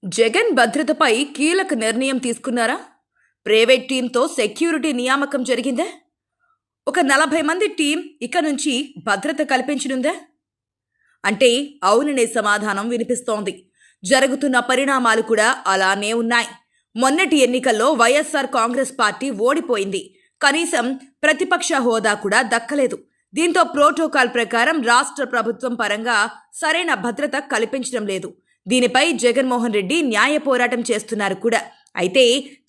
జగన్ భద్రతపై కీలక నిర్ణయం తీసుకున్నారా? ప్రైవేట్ టీంతో సెక్యూరిటీ నియామకం జరిగిందా? ఒక 40 మంది టీం ఇక నుంచి భద్రత కల్పించనుందా అంటే అవుననే సమాధానం వినిపిస్తోంది. జరుగుతున్న పరిణామాలు కూడా అలానే ఉన్నాయి. మొన్నటి ఎన్నికల్లో వైఎస్ఆర్ కాంగ్రెస్ పార్టీ ఓడిపోయింది. కనీసం ప్రతిపక్ష హోదా కూడా దక్కలేదు. దీంతో ప్రోటోకాల్ ప్రకారం రాష్ట్ర ప్రభుత్వం పరంగా సరైన భద్రత కల్పించడం లేదు. దీనిపై జగన్మోహన్ రెడ్డి న్యాయ పోరాటం చేస్తున్నారు కూడా. అయితే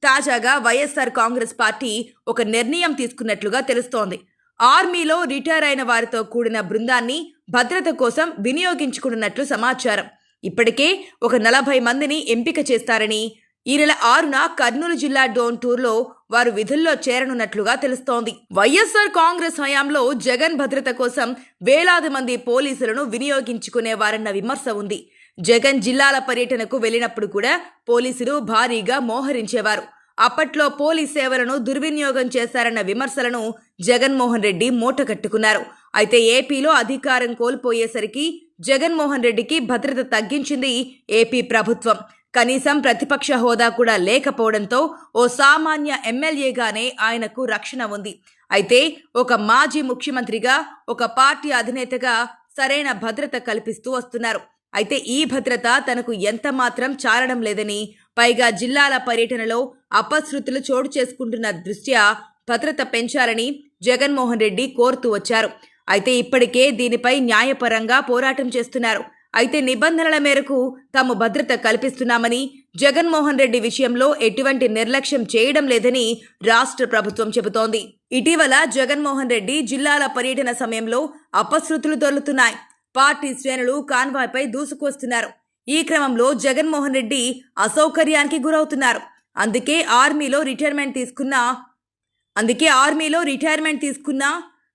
తాజాగా వైఎస్ఆర్ కాంగ్రెస్ పార్టీ ఒక నిర్ణయం తీసుకున్నట్లుగా తెలుస్తోంది. ఆర్మీలో రిటైర్ అయిన వారితో కూడిన బృందాన్ని భద్రత కోసం వినియోగించుకున్నట్లు సమాచారం. ఇప్పటికే ఒక 40 మందిని ఎంపిక చేస్తారని, ఈ నెల 6న కర్నూలు జిల్లా డోన్ టూర్లో వారు విధుల్లో చేరనున్నట్లుగా తెలుస్తోంది. వైఎస్ఆర్ కాంగ్రెస్ హయాంలో జగన్ భద్రత కోసం వేలాది మంది పోలీసులను వినియోగించుకునేవారన్న విమర్శ ఉంది. జగన్ జిల్లాల పర్యటనకు వెళ్లినప్పుడు కూడా పోలీసులు భారీగా మోహరించేవారు. అప్పట్లో పోలీస్ సేవలను దుర్వినియోగం చేశారన్న విమర్శలను జగన్మోహన్ రెడ్డి మూటకట్టుకున్నారు. అయితే ఏపీలో అధికారం కోల్పోయేసరికి జగన్మోహన్ రెడ్డికి భద్రత తగ్గించింది ఏపీ ప్రభుత్వం. కనీసం ప్రతిపక్ష హోదా కూడా లేకపోవడంతో ఓ సామాన్య ఎమ్మెల్యేగానే ఆయనకు రక్షణ ఉంది. అయితే ఒక మాజీ ముఖ్యమంత్రిగా, ఒక పార్టీ అధినేతగా సరైన భద్రత కల్పిస్తూ వస్తున్నారు. అయితే ఈ భద్రత తనకు ఎంత మాత్రం చాలడం లేదని, పైగా జిల్లాల పర్యటనలో అపశృతులు చోటు చేసుకుంటున్న దృష్ట్యా భద్రత పెంచాలని జగన్మోహన్ రెడ్డి కోరుతూ వచ్చారు. అయితే ఇప్పటికే దీనిపై న్యాయపరంగా పోరాటం చేస్తున్నారు. అయితే నిబంధనల మేరకు తాము భద్రత కల్పిస్తున్నామని, జగన్మోహన్ రెడ్డి విషయంలో ఎటువంటి నిర్లక్ష్యం చేయడం లేదని రాష్ట్ర ప్రభుత్వం చెబుతోంది. ఇటీవల జగన్మోహన్ రెడ్డి జిల్లాల పర్యటన సమయంలో అపశృతులు దొర్లుతున్నాయి. పార్టీ శ్రేణులు కాన్వాయ్పై దూసుకొస్తున్నారు. ఈ క్రమంలో జగన్మోహన్ రెడ్డి అసౌకర్యానికి గురవుతున్నారు. అందుకే ఆర్మీలో రిటైర్మెంట్ తీసుకున్న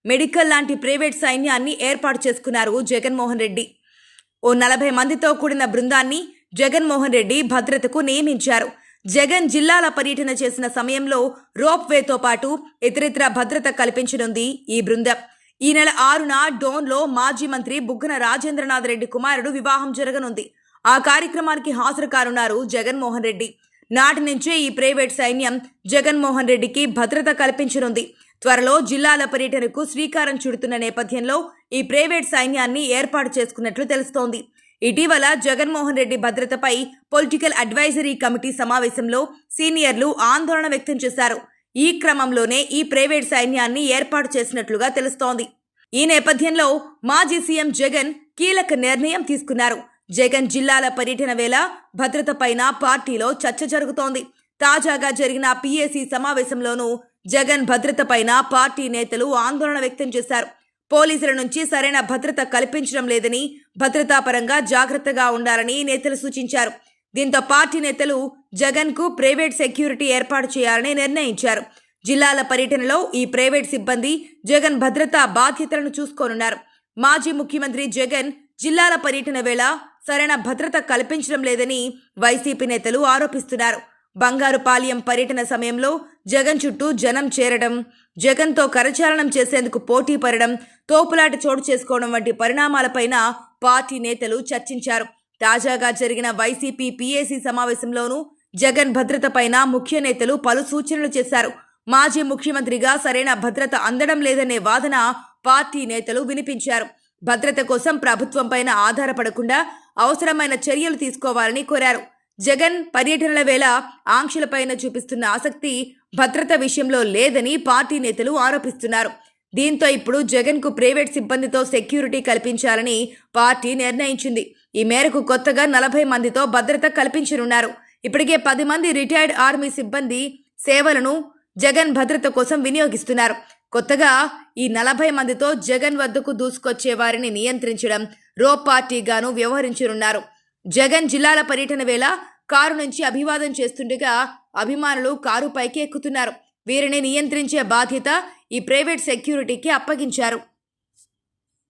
మెడికల్ లాంటి ప్రైవేట్ సైన్యాన్ని ఏర్పాటు చేసుకున్నారు జగన్మోహన్ రెడ్డి. ఓ 40 మందితో కూడిన బృందాన్ని జగన్మోహన్ రెడ్డి భద్రతకు నియమించారు. జగన్ జిల్లాల పర్యటన చేసిన సమయంలో రోప్వేతో పాటు ఇతరితర భద్రత కల్పించనుంది ఈ బృందం. ఈ నెల 6న డోన్లో మాజీ మంత్రి బుగ్గన రాజేంద్రనాథ్ రెడ్డి కుమారుడు వివాహం జరగనుంది. ఆ కార్యక్రమానికి హాజరు కానున్నారు జగన్మోహన్ రెడ్డి. నాటి నుంచే ఈ ప్రైవేట్ సైన్యం జగన్మోహన్ రెడ్డికి భద్రత కల్పించనుంది. త్వరలో జిల్లాల పర్యటనకు శ్రీకారం చుడుతున్న నేపథ్యంలో ఈ ప్రైవేట్ సైన్యాన్ని ఏర్పాటు చేసుకున్నట్లు తెలుస్తోంది. ఇటీవల జగన్మోహన్ రెడ్డి భద్రతపై పొలిటికల్ అడ్వైజరీ కమిటీ సమావేశంలో సీనియర్లు ఆందోళన వ్యక్తం చేశారు. ఈ క్రమంలోనే ఈ ప్రైవేట్ సైన్యాన్ని ఏర్పాటు చేసినట్లుగా తెలుస్తోంది. ఈ నేపథ్యంలో మాజీ సీఎం జగన్ కీలక నిర్ణయం తీసుకున్నారు. జగన్ జిల్లాల పర్యటన వేళ భద్రతపైన పార్టీలో చర్చ జరుగుతోంది. తాజాగా జరిగిన పీఏసీ సమావేశంలోనూ జగన్ భద్రతపైన పార్టీ నేతలు ఆందోళన వ్యక్తం చేశారు. పోలీసుల నుంచి సరైన భద్రత కల్పించడం లేదని, భద్రతాపరంగా జాగ్రత్తగా ఉండాలని నేతలు సూచించారు. దీంతో పార్టీ నేతలు జగన్కు ప్రైవేట్ సెక్యూరిటీ ఏర్పాటు చేయాలని నిర్ణయించారు. జిల్లాల పర్యటనలో ఈ ప్రైవేట్ సిబ్బంది జగన్ భద్రతా బాధ్యతలను చూసుకోనున్నారు. మాజీ ముఖ్యమంత్రి జగన్ జిల్లాల పర్యటన వేళ సరైన భద్రత కల్పించడం లేదని వైసీపీ నేతలు ఆరోపిస్తున్నారు. బంగారుపాలెం పర్యటన సమయంలో జగన్ చుట్టూ జనం చేరడం, జగన్తో కరచాలనం చేసేందుకు పోటీ పడడం, తోపులాట చోటు చేసుకోవడం వంటి పరిణామాలపైన పార్టీ నేతలు చర్చించారు. తాజాగా జరిగిన వైసీపీ పీఏసీ సమావేశంలోనూ జగన్ భద్రతపైన ముఖ్య నేతలు పలు సూచనలు చేశారు. మాజీ ముఖ్యమంత్రిగా సరైన భద్రత అందడం లేదనే వాదన పార్టీ నేతలు వినిపించారు. భద్రత కోసం ప్రభుత్వంపైన ఆధారపడకుండా అవసరమైన చర్యలు తీసుకోవాలని కోరారు. జగన్ పర్యటనల వేళ ఆంక్షలపైన చూపిస్తున్న ఆసక్తి భద్రత విషయంలో లేదని పార్టీ నేతలు ఆరోపిస్తున్నారు. దీంతో ఇప్పుడు జగన్కు ప్రైవేట్ సిబ్బందితో సెక్యూరిటీ కల్పించాలని పార్టీ నిర్ణయించింది. ఈ మేరకు కొత్తగా 40 మందితో భద్రత కల్పించనున్నారు. ఇప్పటికే 10 మంది రిటైర్డ్ ఆర్మీ సిబ్బంది సేవలను జగన్ భద్రత కోసం వినియోగిస్తున్నారు. కొత్తగా ఈ 40 మందితో జగన్ వద్దకు దూసుకొచ్చే వారిని నియంత్రించడం, రోప్ పార్టీగాను వ్యవహరించనున్నారు. జగన్ జిల్లాల పర్యటన వేళ కారు నుంచి అభివాదం చేస్తుండగా అభిమానులు కారు పైకి ఎక్కుతున్నారు. వీరిని నియంత్రించే బాధ్యత ఈ ప్రైవేట్ సెక్యూరిటీకి అప్పగించారు.